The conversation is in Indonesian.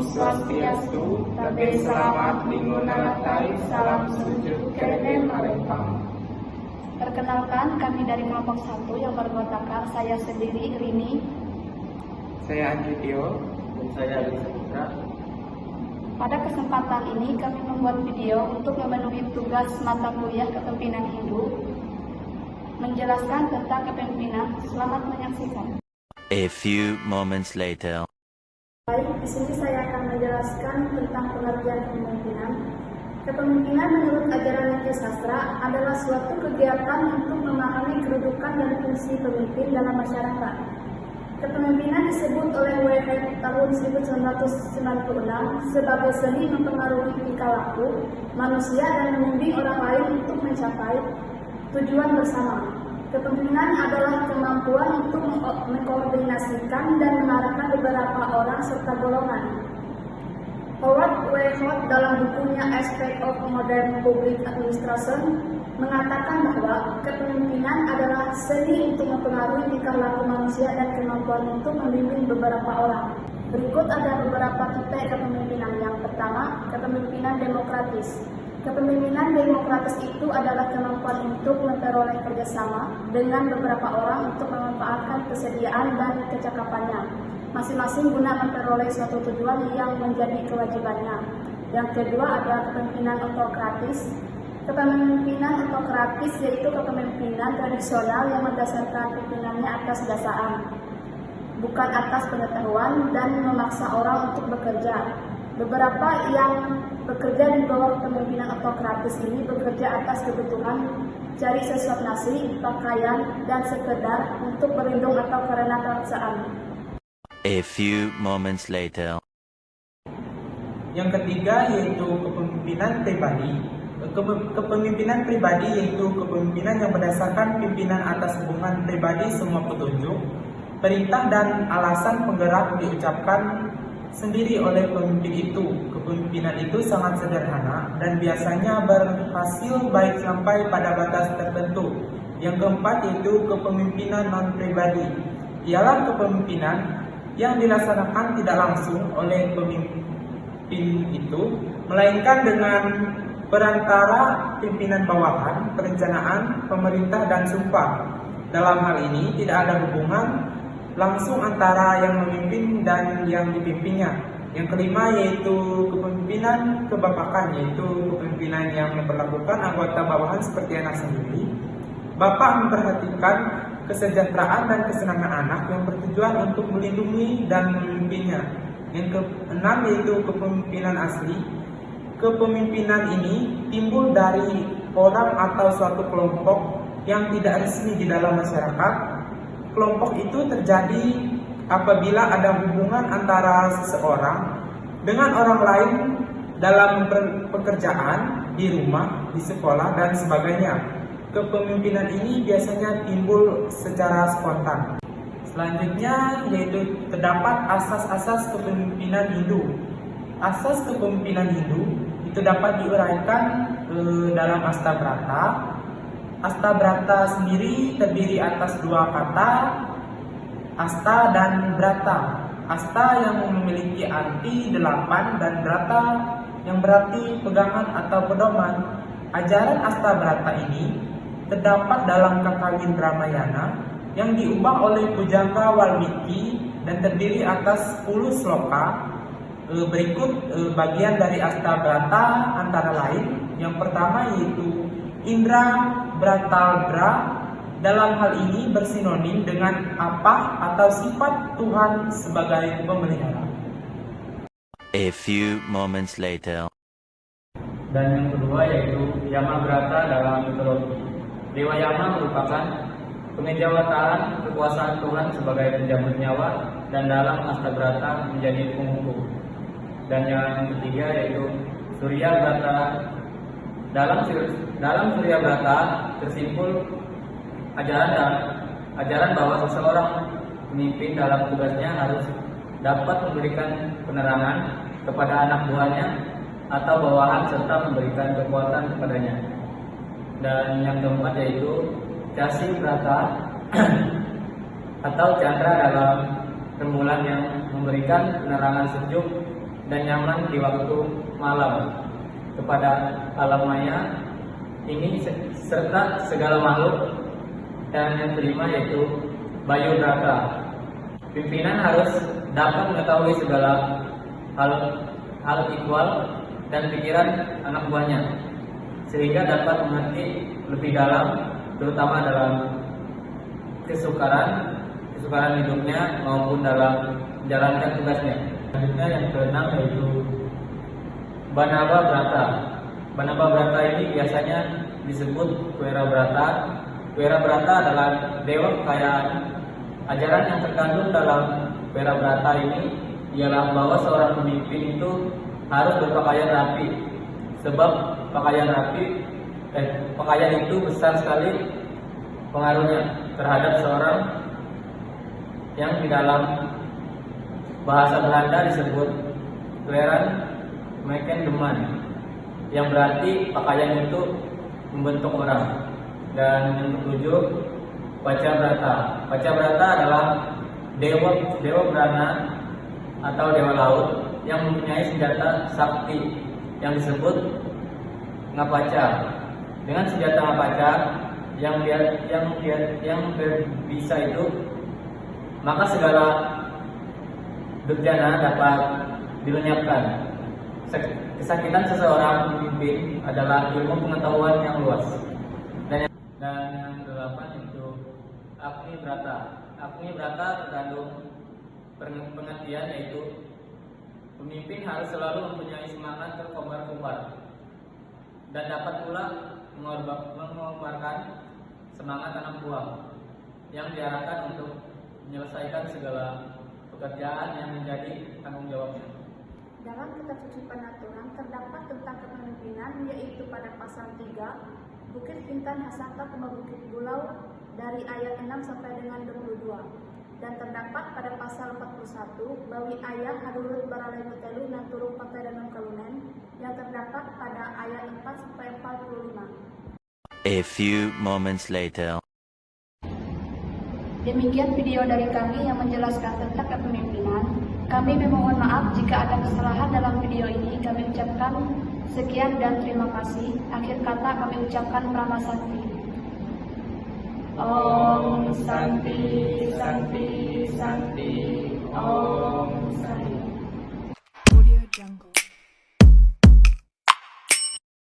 Swastiastu, Tabe Selamat Minggu Nalatai, Salam Sujud Kene Marempang. Perkenalkan, kami dari kelompok 1 yang beranggotakan saya sendiri, Rini. Saya Adityo. Dan saya Alisa Putra. Pada kesempatan ini kami membuat video untuk memenuhi tugas mata kuliah Kepemimpinan Hindu, menjelaskan tentang kepemimpinan. Selamat menyaksikan. A few moments later. Baik, di sini saya akan menjelaskan tentang pengertian kepemimpinan. Kepemimpinan menurut ajaran Nitya Sastra adalah suatu kegiatan untuk memahami kedudukan dan fungsi pemimpin dalam masyarakat. Kepemimpinan disebut oleh Whitehead tahun 1996 sebagai seni mempengaruhi tingkah laku manusia dan membimbing orang lain untuk mencapai tujuan bersama. Kepemimpinan adalah kemampuan untuk mengkoordinasikan dan mengarahkan beberapa orang serta golongan. Howard Whitehead dalam bukunya Aspects of Modern Public Administration mengatakan bahwa kepemimpinan adalah seni untuk mempengaruhi tingkah laku manusia dan kemampuan untuk membimbing beberapa orang. Berikut ada beberapa tipe kepemimpinan. Yang pertama, kepemimpinan demokratis. Kepemimpinan demokratis itu adalah kemampuan untuk memperoleh kerjasama dengan beberapa orang untuk memanfaatkan kesediaan dan kecakapannya masing-masing guna memperoleh suatu tujuan yang menjadi kewajibannya. Yang kedua ada kepemimpinan autokratis. Kepemimpinan autokratis yaitu kepemimpinan tradisional yang mendasarkan pimpinannya atas dasaan, bukan atas pengetahuan dan memaksa orang untuk bekerja. Beberapa yang bekerja di bawah kepemimpinan autokratis ini bekerja atas kebutuhan cari sesuap nasi, pakaian, dan sekedar untuk berlindung atau karena paksaan. A few moments later. Yang ketiga yaitu kepemimpinan pribadi. Kepemimpinan pribadi yaitu kepemimpinan yang berdasarkan pimpinan atas hubungan pribadi semua petunjuk, perintah dan alasan penggerak diucapkan sendiri oleh pemimpin itu. Kepemimpinan itu sangat sederhana dan biasanya berhasil baik sampai pada batas tertentu. Yang keempat yaitu kepemimpinan non-pribadi. Ialah kepemimpinan yang dilaksanakan tidak langsung oleh pemimpin itu, melainkan dengan perantara pimpinan bawahan, perencanaan, pemerintah, dan sumpah. Dalam hal ini tidak ada hubungan langsung antara yang memimpin dan yang dipimpinnya. Yang kelima yaitu kepemimpinan kebapakan, yaitu kepemimpinan yang memperlakukan anggota bawahan seperti anak sendiri. Bapak memperhatikan kesejahteraan dan kesenangan anak yang bertujuan untuk melindungi dan memimpinnya. Yang keenam yaitu kepemimpinan asli. Kepemimpinan ini timbul dari orang atau suatu kelompok yang tidak resmi di dalam masyarakat. Kelompok itu terjadi apabila ada hubungan antara seseorang dengan orang lain dalam pekerjaan, di rumah, di sekolah, dan sebagainya. Kepemimpinan ini biasanya timbul secara spontan. Selanjutnya yaitu terdapat asas-asas kepemimpinan Hindu. Asas kepemimpinan Hindu itu dapat diuraikan dalam Astabrata. Astabrata sendiri terdiri atas dua kata, asta dan brata. Asta yang memiliki arti 8 dan brata yang berarti pegangan atau pedoman. Ajaran Astabrata ini terdapat dalam Kakawin Ramayana yang diubah oleh Pujangga Walmiki dan terdiri atas 10 sloka. Berikut bagian dari Astabrata antara lain. Yang pertama yaitu Indra Bratalbra. Dalam hal ini bersinonim dengan apa atau sifat Tuhan sebagai pemelihara. A few moments later. Dan yang kedua yaitu Yamabrata dalam mitologi. Dewa Yama merupakan kemejawataan kekuasaan Tuhan sebagai penjabut nyawa dan dalam Astabrata menjadi penghukum. Dan yang ketiga yaitu Surya Brata. Dalam Surya Brata tersimpul ajaran bahwa seseorang pemimpin dalam tugasnya harus dapat memberikan penerangan kepada anak buahnya atau bawahan serta memberikan kekuatan kepadanya. Dan yang keempat yaitu Casi Brata atau Chandra dalam rembulan yang memberikan penerangan sejuk dan nyaman di waktu malam kepada alam maya ini serta segala makhluk. Dan yang kelima yaitu Bayu Brata. Pimpinan harus dapat mengetahui segala hal ikhwal dan pikiran anak buahnya, sehingga dapat mengerti lebih dalam, terutama dalam kesukaran hidupnya maupun dalam menjalankan tugasnya. Selanjutnya yang keenam yaitu Banaba Brata. Banaba Brata ini biasanya disebut Wera Brata. Wera Brata adalah dewa kekayaan. Ajaran yang terkandung dalam Wera Brata ini ialah bahwa seorang pemimpin itu harus berpakaian rapi, sebab pakaian itu besar sekali pengaruhnya terhadap seorang yang di dalam bahasa Belanda disebut kleren maken deman, yang berarti pakaian itu membentuk orang. Dan yang ketujuh Paca Brata. Paca Brata adalah dewa berana atau dewa laut yang mempunyai senjata sakti yang disebut Ngapaca. Dengan senjata Ngapaca yang berbisa itu, maka segala durjana dapat dilenyapkan. Kesakitan seseorang pemimpin adalah ilmu pengetahuan yang luas. Dan yang kedelapan itu Agni Brata. Agni Brata terkandung pengertian yaitu pemimpin harus selalu mempunyai semangat berkobar-kobar dan dapat pula mengobarkan semangat anak buah yang diarahkan untuk menyelesaikan segala pekerjaan yang menjadi tanggung jawabnya. Dalam kitab suci Penaturan terdapat tentang kepemimpinan, yaitu pada pasal 3 Bukit Kintan Hasaka Kema Bukit Bulau dari ayat 6 sampai dengan 22, dan terdapat pada pasal 41 Bawi Ayah Hadurut Baralai Nutelu dan Turung Pakai dan Kalunen yang terdapat pada ayat 4 sampai 45. A few moments later. Demikian video dari kami yang menjelaskan tentang kepemimpinan. Kami memohon maaf jika ada kesalahan dalam video ini. Kami ucapkan sekian dan terima kasih. Akhir kata kami ucapkan Prama Santi. Om Santi, Santi, Santi. Om